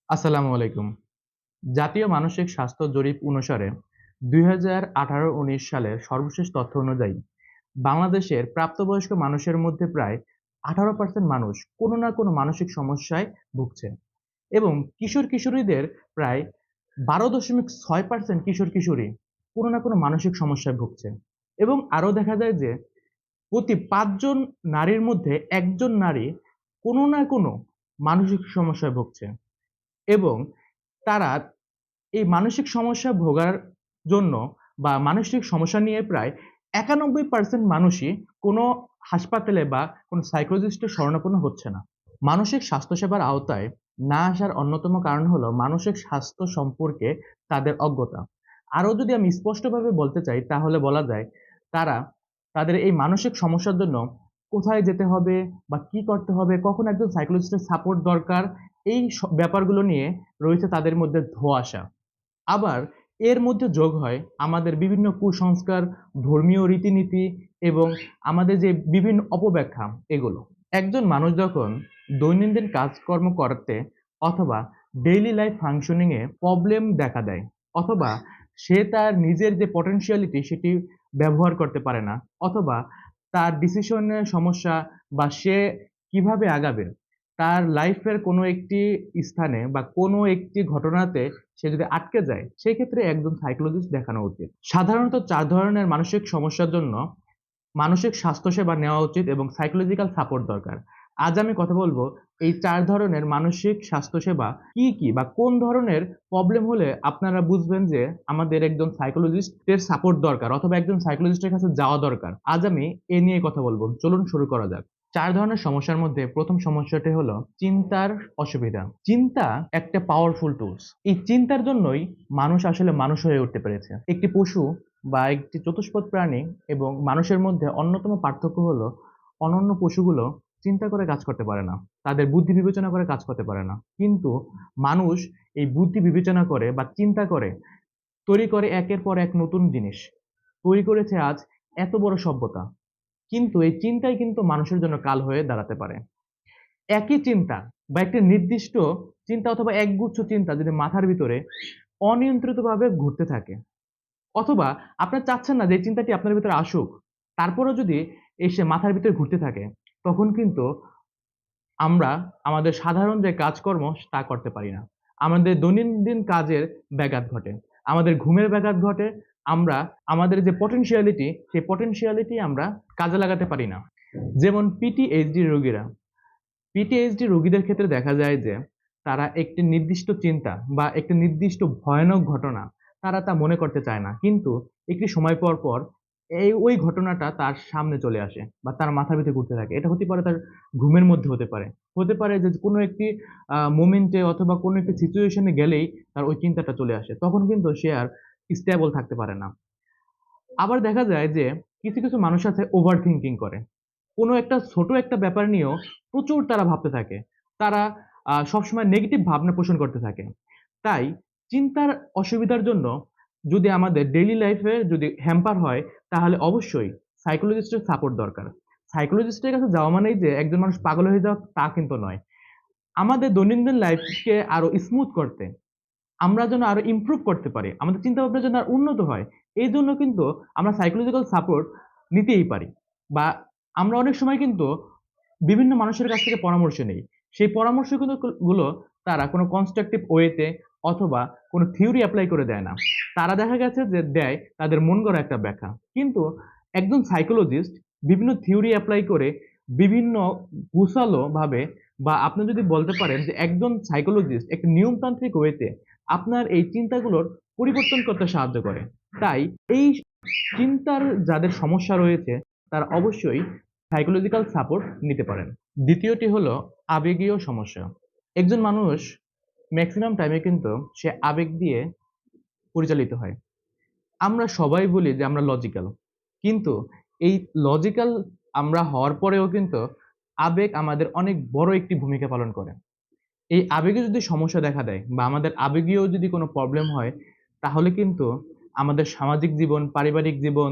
আসসালামু আলাইকুম। জাতীয় মানসিক স্বাস্থ্য জরিপ অনুসারে ২০১৮-১৯ সালের সর্বশেষ তথ্য অনুযায়ী বাংলাদেশের প্রাপ্তবয়স্ক মানুষের মধ্যে প্রায় ১৮% মানুষ কোনো না কোনো মানসিক সমস্যায় ভুগছে এবং কিশোর-কিশোরীদের প্রায় ১২.৬% কিশোর-কিশোরী কোনো না কোনো মানসিক সমস্যায় ভুগছে এবং আরও দেখা যায় যে প্রতি ৫ জন নারীর মধ্যে ১ জন নারী কোনো না কোনো মানসিক সমস্যায় ভুগছে এবং তারা এই মানসিক সমস্যা ভোগার জন্য বা মানসিক সমস্যা নিয়ে প্রায় ৯১% মানুষই কোনো হাসপাতালে বা কোনো সাইকোলজিস্টের শরণাপন্ন হচ্ছে না। মানসিক স্বাস্থ্যসেবার আওতায় না আসার অন্যতম কারণ হলো মানসিক স্বাস্থ্য সম্পর্কে তাদের অজ্ঞতা। আরো যদি আমি স্পষ্টভাবে বলতে চাই তাহলে বলা যায় তারা তাদের এই মানসিক সমস্যার জন্য কোথায় যেতে হবে বা কি করতে হবে, কখন একজন সাইকোলজিস্টের সাপোর্ট দরকার, এই ব্যাপারগুলো নিয়ে রয়েছে তাদের মধ্যে ধোঁয়াশা। আবার এর মধ্যে যোগ হয় আমাদের বিভিন্ন কুসংস্কার, ধর্মীয় রীতিনীতি এবং আমাদের যে বিভিন্ন অপব্যাখ্যা এগুলো। একজন মানুষ যখন দৈনন্দিন কাজকর্ম করতে অথবা ডেইলি লাইফ ফাংশনিং এ প্রবলেম দেখা দেয় অথবা সে তার নিজের যে পটেনশিয়ালিটি সেটি ব্যবহার করতে পারে না অথবা তার ডিসিশনের সমস্যা বা সে কিভাবে আগাবে তার লাইফের কোনো একটি স্থানে বা কোনো একটি ঘটনাতে সে যদি আটকে যায়, সেক্ষেত্রে একজন সাইকোলজিস্ট দেখানো উচিত। সাধারণত ৪ ধরনের মানসিক সমস্যার জন্য মানসিক স্বাস্থ্যসেবা নেওয়া উচিত এবং সাইকোলজিক্যাল সাপোর্ট দরকার। আজ আমি কথা বলব এই ৪ ধরনের মানসিক স্বাস্থ্যসেবা কি বা কোন ধরনের প্রবলেম হলে আপনারা বুঝবেন যে আমাদের একজন সাইকোলজিস্টের সাপোর্ট দরকার অথবা একজন সাইকোলজিস্টের কাছে যাওয়া দরকার। আজ আমি এ নিয়ে কথা বলব। চলুন শুরু করা যাক। ৪ ধরনের সমস্যার মধ্যে ১ম সমস্যাটি হলো চিন্তার অসুবিধা। চিন্তা একটা পাওয়ারফুল টুলস। এই চিন্তার জন্যই মানুষ আসলে মানুষ হয়ে উঠতে পেরেছে। একটি পশু বা একটি চতুষ্পদ প্রাণী এবং মানুষের মধ্যে অন্যতম পার্থক্য হলো অন্যান্য পশুগুলো চিন্তা করে কাজ করতে পারে না। তাদের বুদ্ধি বিবেচনা করে কাজ করতে পারে না। কিন্তু মানুষ এই বুদ্ধি বিবেচনা করে বা চিন্তা করে তৈরি করে একের পর এক নতুন জিনিস। তৈরি করেছে আজ এত বড় সভ্যতা। কিন্তু এই চিন্তাই কিন্তু মানুষের জন্য কাল হয়ে দাঁড়াতে পারে। একই চিন্তা বা একটি নির্দিষ্ট চিন্তা অথবা একগুচ্ছ চিন্তা যদি মাথার ভিতরে অনিয়ন্ত্রিতভাবে ঘুরতে থাকে অথবা আপনার চাচ্ছেন না যে এই চিন্তাটি আপনার ভিতরে আসুক, তারপরেও যদি এসে মাথার ভিতরে ঘুরতে থাকে, তখন কিন্তু আমরা আমাদের সাধারণ যে কাজকর্ম তা করতে পারি না। আমাদের দৈনন্দিন কাজের ব্যাঘাত ঘটে। আমাদের ঘুমের ব্যাঘাত ঘটে। আমরা আমাদের যে পটেনশিয়ালিটি, সেই পটেনশিয়ালিটি আমরা কাজে লাগাতে পারি না। যেমন পিটিএইচডি রোগীরা। পিটিএইচডি রোগীদের ক্ষেত্রে দেখা যায় যে তারা একটি নির্দিষ্ট চিন্তা বা একটি নির্দিষ্ট ভয়ানক ঘটনা তারা তা মনে করতে চায় না। কিন্তু একটি সময় পর ওই ঘটনাটা তার সামনে চলে আসে বা তার মাথার ভিতরে ঘুরতে থাকে। এটা হতে পারে তার ঘুমের মধ্যে হতে পারে। হতে পারে যে কোনো একটি মোমেন্টে অথবা কোনো একটি সিচুয়েশন এ গেলেই তার ওই চিন্তাটা চলে আসে। তখন কিন্তু সে আর স্টেবল থাকতে পারে না। আবার দেখা যায় যে কিছু মানুষ আছে ওভার থিংকিং করে। কোনো একটা ছোট একটা ব্যাপার নিয়েও প্রচুর তারা ভাবতে থাকে। তারা সবসময় নেগেটিভ ভাবনা পোষণ করতে থাকে। তাই চিন্তার অসুবিধার জন্য যদি আমাদের ডেইলি লাইফে যদি হ্যাম্পার হয়, তাহলে অবশ্যই সাইকোলজিস্টের সাপোর্ট দরকার। সাইকোলজিস্টের কাছে যাওয়া মানেই যে একজন মানুষ পাগল হয়ে যাওয়া তা কিন্তু নয়। আমাদের দৈনন্দিন লাইফকে আরো স্মুথ করতে আমরা যেন আরো ইমপ্রুভ করতে পারি, আমাদের চিন্তাভাবনা যেন আরো উন্নত হয়, এইজন্য কিন্তু আমরা সাইকোলজিক্যাল সাপোর্ট নিতেই পারি। বা আমরা অনেক সময় কিন্তু বিভিন্ন মানুষের কাছ থেকে পরামর্শ নেই। সেই পরামর্শগুলো গুলো তারা কোনো কনস্ট্রাকটিভ ওয়েতে অথবা কোনো থিওরি এপ্লাই করে দেয় না। তারা দেখা গেছে যে দেয় তাদের মন গড়া একটা ব্যাখ্যা। কিন্তু একজন সাইকোলজিস্ট বিভিন্ন থিওরি এপ্লাই করে বিভিন্ন গোছালোভাবে বা আপনি যদি বলতে পারেন যে একজন সাইকোলজিস্ট একটা নিয়মতান্ত্রিক ওয়েতে আপনার এই চিন্তাগুলোর পরিবর্তন করতে সাহায্য করে। তাই এই চিন্তার যাদের সমস্যা রয়েছে তারা অবশ্যই সাইকোলজিক্যাল সাপোর্ট নিতে পারেন। দ্বিতীয়টি হলো আবেগীয় সমস্যা। একজন মানুষ মেক্সিমাম টাইমে কিন্তু সে আবেগ দিয়ে পরিচালিত হয়। আমরা সবাই বলি যে আমরা লজিক্যাল। কিন্তু এই লজিক্যাল আমরা হওয়ার পরেও কিন্তু আবেগ আমাদের অনেক বড় একটি ভূমিকা পালন করে। এই আবেগে যদি সমস্যা দেখা দেয় বা আমাদের আবেগীয় যদি কোনো প্রবলেম হয়, তাহলে কিন্তু আমাদের সামাজিক জীবন, পারিবারিক জীবন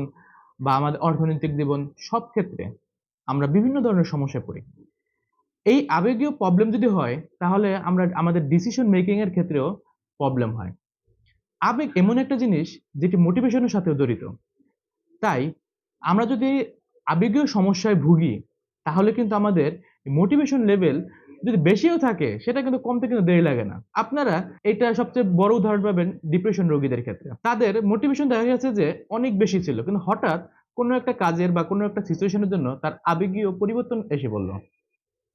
বা আমাদের অর্থনৈতিক জীবন সব ক্ষেত্রে আমরা বিভিন্ন ধরনের সমস্যায় পড়ি। এই আবেগীয় প্রবলেম যদি হয় তাহলে আমরা আমাদের ডিসিশন মেকিং এর ক্ষেত্রেও প্রবলেম হয়। আবেগ এমন একটা জিনিস যেটি মোটিভেশনের সাথেও জড়িত। তাই আমরা যদি আবেগীয় সমস্যায় ভুগি তাহলে কিন্তু আমাদের মোটিভেশন লেভেল যদি বেশিও থাকে সেটা কিন্তু কমতে কিন্তু দেরি লাগে না। আপনারা এটা সবচেয়ে বড় উদাহরণ পাবেন ডিপ্রেশন রোগীদের ক্ষেত্রে। তাদের মোটিভেশন দেখা গেছে যে অনেক বেশি ছিল। কিন্তু হঠাৎ কোনো একটা কাজের বা কোনো একটা সিচুয়েশনের জন্য তার আবেগীয় পরিবর্তন এসে পড়ল।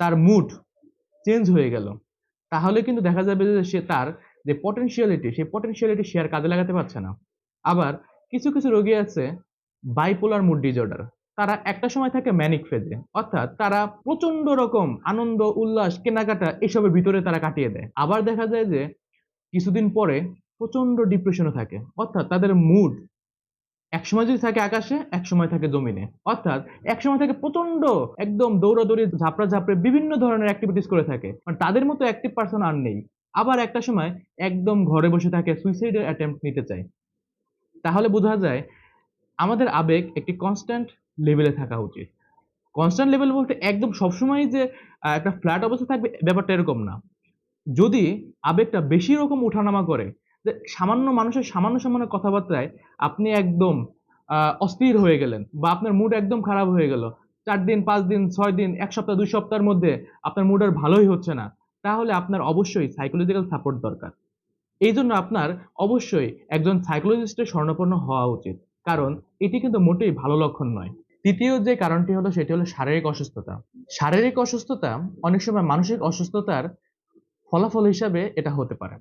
তার মুড চেঞ্জ হয়ে গেল। তাহলে কিন্তু দেখা যাবে যে সে তার যে পটেনশিয়ালিটি সেই পটেনশিয়ালিটি সে আর কাজে লাগাতে পারছে না। আবার কিছু রোগী আছে বাইপোলার মুড ডিসঅর্ডার। তারা একটা সময় থাকে ম্যানিক ফেজে। অর্থাৎ তারা প্রচন্ড রকম আনন্দ, উল্লাস, কেনাকাটা এসবের ভিতরে তারা কাটিয়ে দেয়। আবার দেখা যায় যে কিছুদিন পরে প্রচন্ড ডিপ্রেশনে থাকে। অর্থাৎ তাদের মুড একসময় যদি থাকে আকাশে, একসময় থাকে জমিনে। অর্থাৎ একসময় থাকে প্রচন্ড একদম দৌড়াদৌড়ি, ঝাপড়া-ঝাপড়ে বিভিন্ন ধরনের এক্টিভিটিস করে থাকে। মানে তাদের মতো অ্যাক্টিভ পারসন আর নেই। আবার একটা সময় একদম ঘরে বসে থাকে, সুইসাইডের অ্যাটেম্প্ট নিতে চায়। তাহলে বোঝা যায় আমাদের আবেগ একটি কনস্ট্যান্ট লেভেলে থাকা উচিত। কনস্ট্যান্ট লেভেল বলতে একদম সবসময়ই যে একটা ফ্ল্যাট অবস্থা থাকবে ব্যাপারটা এরকম না। যদি আবেগটা বেশি রকম ওঠানামা করে, যে সামান্য মানুষের সামান্য কথাবার্তায় আপনি একদম অস্থির হয়ে গেলেন বা আপনার মুড একদম খারাপ হয়ে গেল। ৪ দিন, ৫ দিন, ৬ দিন, ১ সপ্তাহ, ২ সপ্তাহের মধ্যে আপনার মুড আর ভালোই হচ্ছে না। তাহলে আপনার অবশ্যই সাইকোলজিক্যাল সাপোর্ট দরকার। এইজন্য আপনার অবশ্যই একজন সাইকোলজিস্টের শরণাপন্ন হওয়া উচিত। কারণ এটি কিন্তু মোটেই ভালো লক্ষণ নয়। ৩য় যে কারণটি হলো সেটি হলো শারীরিক অসুস্থতা। শারীরিক অসুস্থতা অনেক সময় মানসিক অসুস্থতার ফলাফল হিসাবে এটা হতে পারে।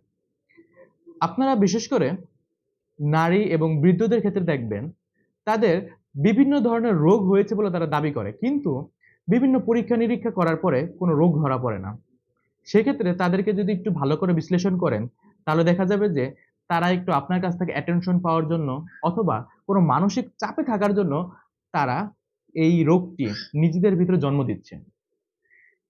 আপনারা বিশেষ করে নারী এবং বৃদ্ধদের ক্ষেত্রে দেখবেন, তাদের বিভিন্ন ধরনের রোগ হয়েছে বলে তারা দাবি করে। কিন্তু বিভিন্ন পরীক্ষা-নিরীক্ষা করার পরে কোনো রোগ ধরা পড়ে না। সেক্ষেত্রে তাদেরকে যদি একটু ভালো করে বিশ্লেষণ করেন, তাহলে দেখা যাবে যে তারা একটু আপনার কাছ থেকে অ্যাটেনশন পাওয়ার জন্য অথবা কোনো মানসিক চাপে থাকার জন্য তারা এই রোগটি নিজেদের ভিতরে জন্ম দিচ্ছে।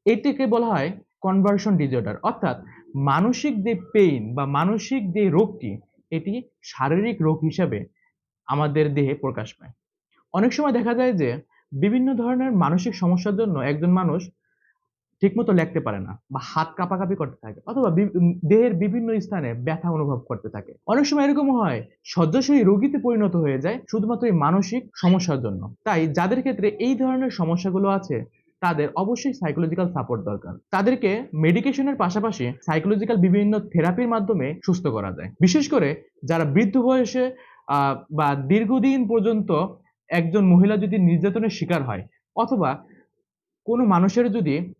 এটিকে বলা হয় কনভার্সন ডিসঅর্ডার। অর্থাৎ মানসিক যে পেইন বা মানসিক যে রোগটি, এটি শারীরিক রোগ হিসাবে আমাদের দেহে প্রকাশ পায়। অনেক সময় দেখা যায় যে বিভিন্ন ধরনের মানসিক সমস্যার জন্য একজন মানুষ ঠিকমতো লেখতে পারে না বা হাত কাঁপাকাঁপি করতে থাকে অথবা দেহের বিভিন্ন স্থানে ব্যথা অনুভব করতে থাকে। অনেক সময় এরকমও হয় শয্যাশয়ী রোগীতে পরিণত হয়ে যায় শুধুমাত্র এই মানসিক সমস্যার জন্য। তাই যাদের ক্ষেত্রে এই ধরনের সমস্যাগুলো আছে তাদের অবশ্যই সাইকোলজিক্যাল সাপোর্ট দরকার। তাদেরকে মেডিকেশনের পাশাপাশি সাইকোলজিক্যাল বিভিন্ন থেরাপির মাধ্যমে সুস্থ করা যায়। বিশেষ করে যারা বৃদ্ধ বয়সে বা দীর্ঘদিন পর্যন্ত একজন মহিলা যদি নির্যাতনের শিকার হয় অথবা কোনো মানুষের যদি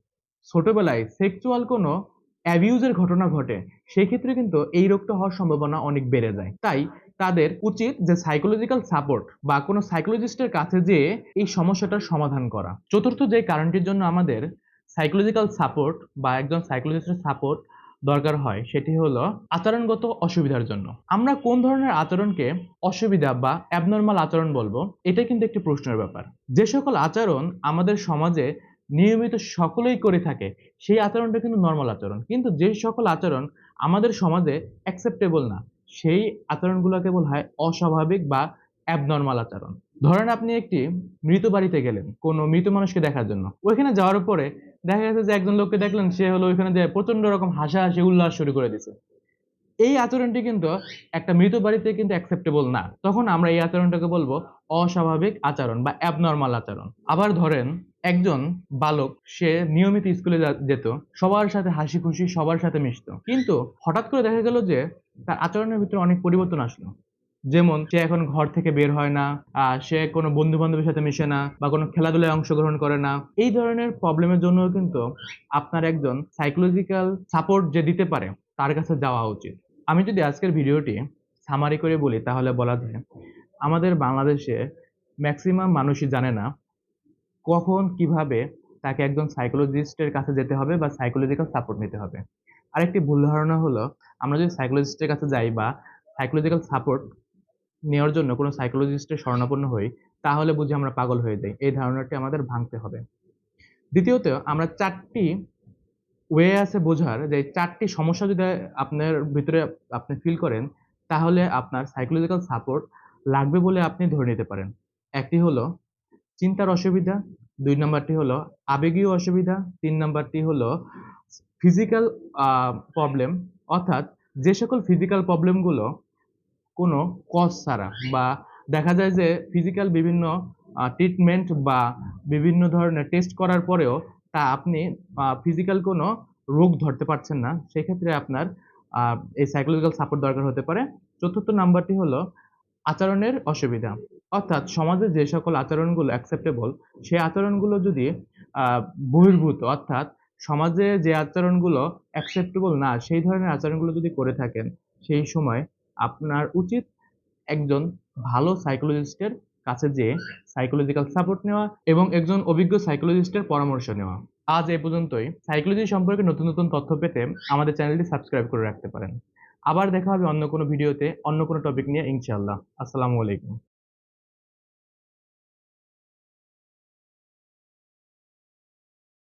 ছোটবেলায় সেক্সুয়াল কোনো অ্যাবিউজ এর ঘটনা ঘটে, সেক্ষেত্রে কিন্তু এই রোগটা হওয়ার সম্ভাবনা অনেক বেড়ে যায়। তাই তাদের উচিত যে সাইকোলজিক্যাল সাপোর্ট বা কোনো সাইকোলজিস্টের কাছে যেয়ে এই সমস্যাটার সমাধান করা। চতুর্থ যে কারণটির জন্য আমাদের সাইকোলজিক্যাল সাপোর্ট বা একজন সাইকোলজিস্টের সাপোর্ট দরকার হয় সেটি হলো আচরণগত অসুবিধার জন্য। আমরা কোন ধরনের আচরণকে অসুবিধা বা অ্যাবনরমাল আচরণ বলবো, এটা কিন্তু একটি প্রশ্নের ব্যাপার। যে সকল আচরণ আমাদের সমাজে নিয়মিত সকলেই করে থাকে সেই আচরণটা কিন্তু নরমাল আচরণ। কিন্তু যে সকল আচরণ আমাদের সমাজে অ্যাকসেপ্টেবল না, সেই আচরণগুলোকে বলা হয় অস্বাভাবিক বা অ্যাবনরমাল আচরণ। ধরেন আপনি একটি মৃত বাড়িতে গেলেন কোনো মৃত মানুষকে দেখার জন্য। ওইখানে যাওয়ার পরে দেখা গেছে যে একজন লোককে দেখলেন সে হলো ওইখানে যেয়ে প্রচন্ড রকম হাসাহাসি উল্লাস শুরু করে দিছে। এই আচরণটি কিন্তু একটা মৃত বাড়িতে কিন্তু অ্যাকসেপ্টেবল না। তখন আমরা এই আচরণটাকে বলবো অস্বাভাবিক আচরণ বা অ্যাবনরমাল আচরণ। আবার ধরেন একজন বালক সে নিয়মিত স্কুলে যেত, সবার সাথে হাসিখুশি সবার সাথে মিশতো। কিন্তু হঠাৎ করে দেখা গেল যে তার আচরণের ভিতরে অনেক পরিবর্তন আসলো। যেমন সে এখন ঘর থেকে বের হয় না, সে কোনো বন্ধু-বান্ধবের সাথে মিশে না বা কোনো খেলাধুলায় অংশগ্রহণ করে না। এই ধরনের প্রবলেমের জন্যও কিন্তু আপনার একজন সাইকোলজিক্যাল সাপোর্ট যে দিতে পারে তার কাছে যাওয়া উচিত। আমি যদি আজকের ভিডিওটি সামারি করে বলি তাহলে বলা যায় আমাদের বাংলাদেশে ম্যাক্সিমাম মানুষই জানে না কখন কিভাবে তাকে একজন সাইকোলজিস্টের কাছে যেতে হবে বা সাইকোলজিক্যাল সাপোর্ট নিতে হবে। আরেকটি ভুল ধারণা হলো আমরা যদি সাইকোলজিস্টের কাছে যাই বা সাইকোলজিক্যাল সাপোর্ট নেওয়ার জন্য কোনো সাইকোলজিস্টের শরণাপন্ন হই তাহলে বুঝি আমরা পাগল হয়ে যাই। এই ধারণাটি আমাদের ভাঙতে হবে। দ্বিতীয়ত আমরা ৪ টি ওয়ে আছে বোঝার যে ৪ টি সমস্যা যদি আপনার ভিতরে আপনি ফিল করেন তাহলে আপনার সাইকোলজিক্যাল সাপোর্ট লাগবে বলে আপনি ধরে নিতে পারেন। একটি হলো চিন্তার অসুবিধা, 2 নাম্বারটি হলো আবেগীয় অসুবিধা, 3 নাম্বারটি হলো ফিজিক্যাল প্রবলেম, অর্থাৎ যে সকল ফিজিক্যাল প্রবলেমগুলো কোনো কজ ছাড়া বা দেখা যায় যে ফিজিক্যাল বিভিন্ন ট্রিটমেন্ট বা বিভিন্ন ধরনের টেস্ট করার পরেও আপনি ফিজিক্যাল কোনো রোগ ধরতে পারছেন না। সেক্ষেত্রে আপনার এই সাইকোলজিক্যাল সাপোর্ট দরকার হতে পারে। ৪র্থ নাম্বারটি হলো আচরণের অসুবিধা। অর্থাৎ সমাজে যে সকল আচরণগুলো অ্যাকসেপ্টেবল, সেই আচরণগুলো যদি আ বহির্ভূত, অর্থাৎ সমাজে যে আচরণগুলো অ্যাকসেপ্টেবল না, সেই ধরনের আচরণগুলো যদি করে থাকেন, সেই সময় আপনার উচিত একজন ভালো সাইকোলজিস্টের কাছে যেয়ে সাইকোলজিক্যাল সাপোর্ট নেওয়া এবং একজন অভিজ্ঞ সাইকোলজিস্টের পরামর্শ নেওয়া। আজ এ পর্যন্তই। সাইকোলজি সম্পর্কে নতুন, নতুন তথ্য পেতে আমাদের চ্যানেলটি সাবস্ক্রাইব করে রাখতে পারেন। আবার দেখা হবে অন্য কোনো ভিডিওতে, অন্য কোনো টপিক নিয়ে ইনশাআল্লাহ। আসসালামু আলাইকুম।